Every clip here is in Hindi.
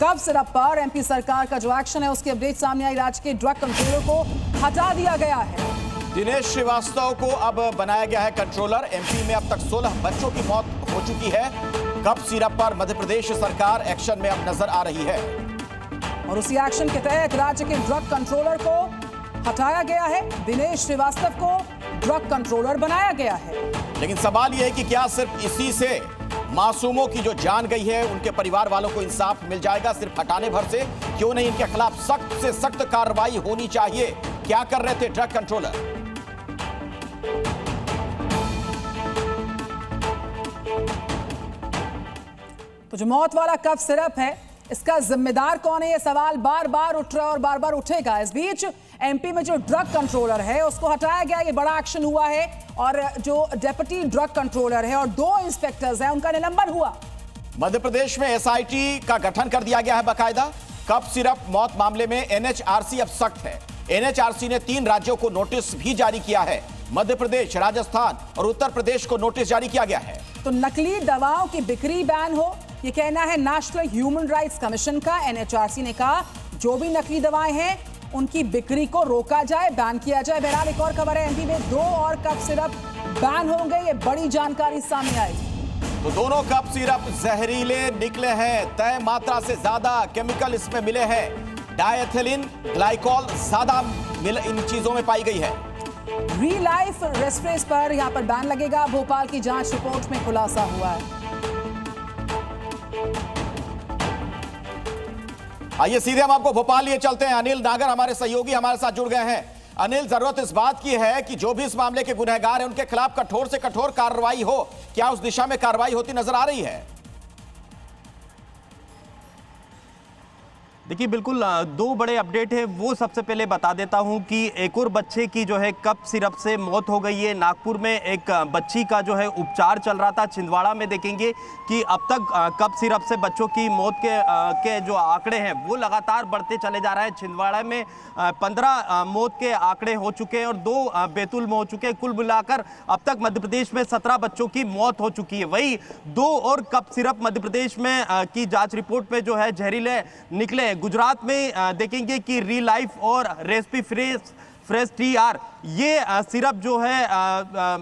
कफ सिरप पर एमपी सरकार का जो एक्शन है उसकी अपडेट सामने आई। राज्य के ड्रग कंट्रोलर को हटा दिया गया है। दिनेश श्रीवास्तव को अब बनाया गया है कंट्रोलर। एमपी में अब तक 16 बच्चों की मौत हो चुकी है। कफ सिरप पर मध्य प्रदेश सरकार एक्शन में अब नजर आ रही है और उसी एक्शन के तहत राज्य के ड्रग कंट्रोलर को हटाया गया है। दिनेश श्रीवास्तव को ड्रग कंट्रोलर बनाया गया है। लेकिन सवाल यह है कि क्या सिर्फ इसी से मासूमों की जो जान गई है उनके परिवार वालों को इंसाफ मिल जाएगा? सिर्फ हटाने भर से क्यों नहीं इनके खिलाफ सख्त से सख्त कार्रवाई होनी चाहिए? क्या कर रहे थे ड्रग कंट्रोलर? तो जो मौत वाला कफ सिरप है इसका जिम्मेदार कौन है, यह सवाल बार बार उठ रहा है और बार बार उठेगा। इस बीच एमपी में जो ड्रग कंट्रोलर है उसको हटाया गया, ये बड़ा एक्शन हुआ है। और जो डेप्यूटी ड्रग कंट्रोलर है और 2 इंस्पेक्टर्स हैं उनका निलंबन हुआ। मध्य प्रदेश में एसआईटी का गठन कर दिया गया है बाकायदा। कफ सिरप मौत मामले में एनएचआरसी अब सख्त है। एनएचआरसी ने 3 राज्यों को नोटिस भी जारी किया है। मध्य प्रदेश, राजस्थान और उत्तर प्रदेश को नोटिस जारी किया गया है। तो नकली दवाओं की बिक्री बैन हो, यह कहना है नेशनल ह्यूमन राइट्स कमीशन का। एनएचआरसी ने कहा जो भी नकली दवाएं हैं उनकी बिक्री को रोका जाए, बैन किया जाए। बहरहाल एक और खबर है, एमपी में 2 और कफ सिरप बैन होंगे, ये बड़ी जानकारी सामने आई। तो दोनों कफ सिरप जहरीले निकले हैं। तय मात्रा से ज्यादा केमिकल इसमें मिले हैं। डायथिलीन ग्लाइकॉल ज्यादा इन चीजों में पाई गई है। री लाइफ रेस्प्रेस पर यहां पर बैन लगेगा। भोपाल की जांच रिपोर्ट में खुलासा हुआ है। आइए सीधे हम आपको भोपाल लिए चलते हैं। अनिल नागर हमारे सहयोगी हमारे साथ जुड़ गए हैं। अनिल, जरूरत इस बात की है कि जो भी इस मामले के गुनहगार हैं उनके खिलाफ कठोर से कठोर कार्रवाई हो। क्या उस दिशा में कार्रवाई होती नजर आ रही है? देखिए, बिल्कुल 2 बड़े अपडेट है। वो सबसे पहले बता देता हूं कि एक और बच्चे की जो है कफ सिरप से मौत हो गई है। नागपुर में एक बच्ची का जो है उपचार चल रहा था। छिंदवाड़ा में देखेंगे कि अब तक कफ सिरप से बच्चों की मौत के जो आंकड़े हैं वो लगातार बढ़ते चले जा रहे हैं। छिंदवाड़ा में 15 मौत के आंकड़े हो चुके हैं और 2 बैतूल में हो चुके हैं। कुल मिलाकर अब तक मध्य प्रदेश में 17 बच्चों की मौत हो चुकी है। वही 2 और कफ सिरप मध्य प्रदेश में की जाँच रिपोर्ट में जो है जहरीले निकले। गुजरात में देखेंगे कि री लाइफ और रेसिपी फ्रेश टीआर ये सिरप जो है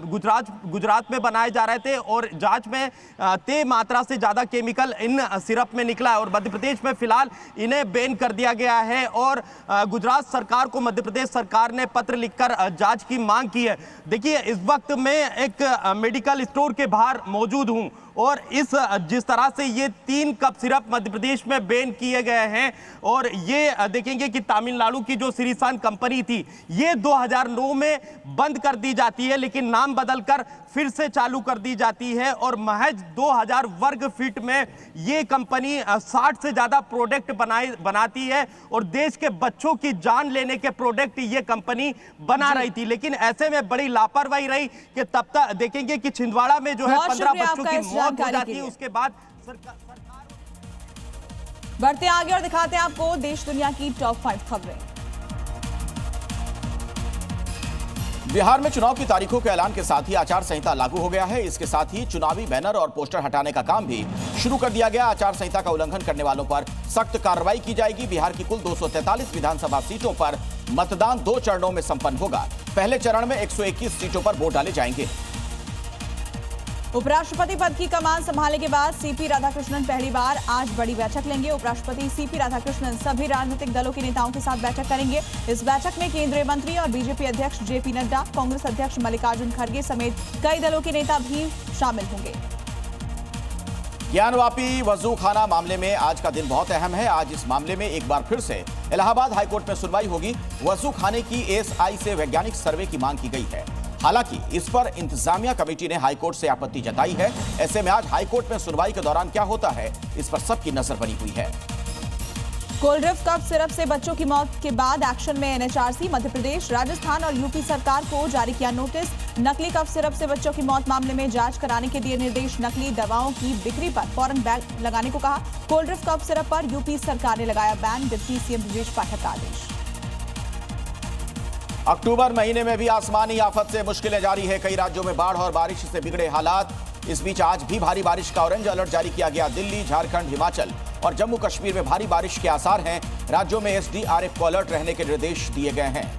गुजरात में बनाए जा रहे थे और जांच में तय मात्रा से ज़्यादा केमिकल इन सिरप में निकला है और मध्य प्रदेश में फिलहाल इन्हें बैन कर दिया गया है। और गुजरात सरकार को मध्य प्रदेश सरकार ने पत्र लिखकर जांच की मांग की है। देखिए, इस वक्त मैं एक मेडिकल स्टोर के बाहर मौजूद हूं और जिस तरह से ये 3 कप सिरप मध्य प्रदेश में बैन किए गए हैं और ये देखेंगे कि तमिलनाडु की जो श्रीसान कंपनी थी ये 2009 में बंद कर दी जाती है, लेकिन नाम बदलकर फिर से चालू कर दी जाती है और महज 2000 वर्ग फीट में ये कंपनी 60 से ज्यादा प्रोडक्ट बनाती है और देश के बच्चों की जान लेने के प्रोडक्ट ये कंपनी बना रही थी। लेकिन ऐसे में बड़ी लापरवाही रही कि तब तक देखेंगे कि छिंदवाड़ा में जो है 15 बच्चों की मौत हो जाती है। उसके बाद सरकार बढ़ते आगे और दिखाते हैं आपको देश दुनिया की टॉप 5 खबरें। बिहार में चुनाव की तारीखों के ऐलान के साथ ही आचार संहिता लागू हो गया है। इसके साथ ही चुनावी बैनर और पोस्टर हटाने का काम भी शुरू कर दिया गया। आचार संहिता का उल्लंघन करने वालों पर सख्त कार्रवाई की जाएगी। बिहार की कुल 243 विधानसभा सीटों पर मतदान 2 चरणों में संपन्न होगा। पहले चरण में 121 सीटों पर वोट डाले जाएंगे। उपराष्ट्रपति पद की कमान संभालने के बाद सीपी राधाकृष्णन पहली बार आज बड़ी बैठक लेंगे। उपराष्ट्रपति सीपी राधाकृष्णन सभी राजनीतिक दलों के नेताओं के साथ बैठक करेंगे। इस बैठक में केंद्रीय मंत्री और बीजेपी अध्यक्ष जेपी नड्डा, कांग्रेस अध्यक्ष मल्लिकार्जुन खड़गे समेत कई दलों के नेता भी शामिल होंगे। ज्ञानवापी वजू खाना मामले में आज का दिन बहुत अहम है। आज इस मामले में एक बार फिर से इलाहाबाद हाईकोर्ट में सुनवाई होगी। वजू खाने की एएसआई से वैज्ञानिक सर्वे की मांग की गई है। हालांकि इस पर इंतजामिया कमेटी ने हाईकोर्ट से आपत्ति जताई है। ऐसे में आज हाईकोर्ट में सुनवाई के दौरान क्या होता है, इस पर सबकी नजर बनी हुई है। कोलड्रिफ्ट कफ सिरप से बच्चों की मौत के बाद एक्शन में एनएचआरसी। मध्य प्रदेश, राजस्थान और यूपी सरकार को जारी किया नोटिस। नकली कफ सिरप से बच्चों की मौत मामले में जांच कराने के दिए निर्देश। नकली दवाओं की बिक्री पर फौरन बैन लगाने को कहा। कोलड्रिफ्ट कफ सिरप पर यूपी सरकार ने लगाया ban. Deputy CM Brajesh Pathak का आदेश। अक्टूबर महीने में भी आसमानी आफत से मुश्किलें जारी है। कई राज्यों में बाढ़ और बारिश से बिगड़े हालात। इस बीच आज भी भारी बारिश का ऑरेंज अलर्ट जारी किया गया। दिल्ली, झारखंड, हिमाचल और जम्मू कश्मीर में भारी बारिश के आसार हैं। राज्यों में एसडीआरएफ को अलर्ट रहने के निर्देश दिए गए हैं।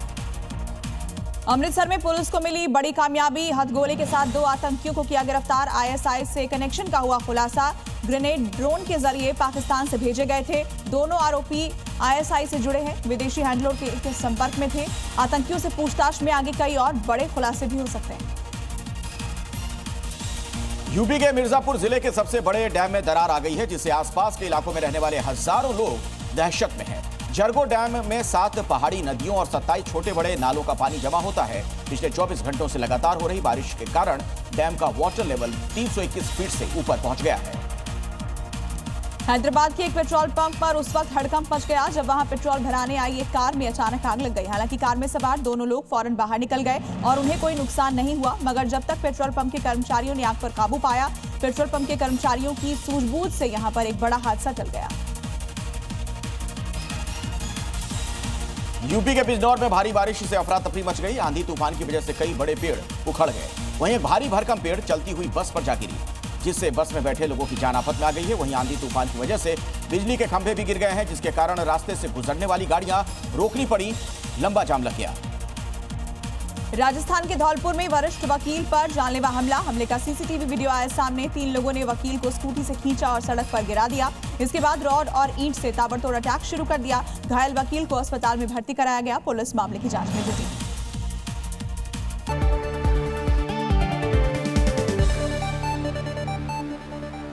अमृतसर में पुलिस को मिली बड़ी कामयाबी। हथगोले के साथ 2 आतंकियों को किया गिरफ्तार। आईएसआई से कनेक्शन का हुआ खुलासा। ग्रेनेड ड्रोन के जरिए पाकिस्तान से भेजे गए थे। दोनों आरोपी आईएसआई से जुड़े हैं, विदेशी हैंडलर के संपर्क में थे। आतंकियों से पूछताछ में आगे कई और बड़े खुलासे भी हो सकते हैं। यूपी के मिर्जापुर जिले के सबसे बड़े डैम में दरार आ गई है, जिससे आसपास के इलाकों में रहने वाले हजारों लोग दहशत में हैं। जरगो डैम में 7 पहाड़ी नदियों और 27 छोटे बड़े नालों का पानी जमा होता है। पिछले 24 घंटों से लगातार हो रही बारिश के कारण डैम का वाटर लेवल 321 फीट से ऊपर पहुंच गया है। हैदराबाद के एक पेट्रोल पंप पर उस वक्त हड़कंप मच गया जब वहां पेट्रोल भराने आई एक कार में अचानक आग लग गई। हालांकि कार में सवार दोनों लोग फौरन बाहर निकल गए और उन्हें कोई नुकसान नहीं हुआ, मगर जब तक पेट्रोल पंप के कर्मचारियों ने आग पर काबू पाया, पेट्रोल पंप के कर्मचारियों की सूझबूझ से यहां पर एक बड़ा हादसा टल गया। यूपी के बिजनौर में भारी बारिश से अफरा तफरी मच गई। आंधी तूफान की वजह से कई बड़े पेड़ उखड़ गए। वहीं एक भारी भरकम पेड़ चलती हुई बस पर जा गिरी, जिससे बस में बैठे लोगों की जान आफत में आ गई है। वहीं आंधी तूफान की वजह से बिजली के खंभे भी गिर गए हैं, जिसके कारण रास्ते से गुजरने वाली गाड़ियां रोकनी पड़ी। लंबा जाम लग गया। राजस्थान के धौलपुर में वरिष्ठ वकील पर जानलेवा हमले का सीसीटीवी वीडियो आया सामने। 3 लोगों ने वकील को स्कूटी से खींचा और सड़क पर गिरा दिया। इसके बाद रॉड और ईंट से ताबड़तोड़ अटैक शुरू कर दिया। घायल वकील को अस्पताल में भर्ती कराया गया। पुलिस मामले की जांच में जुटी।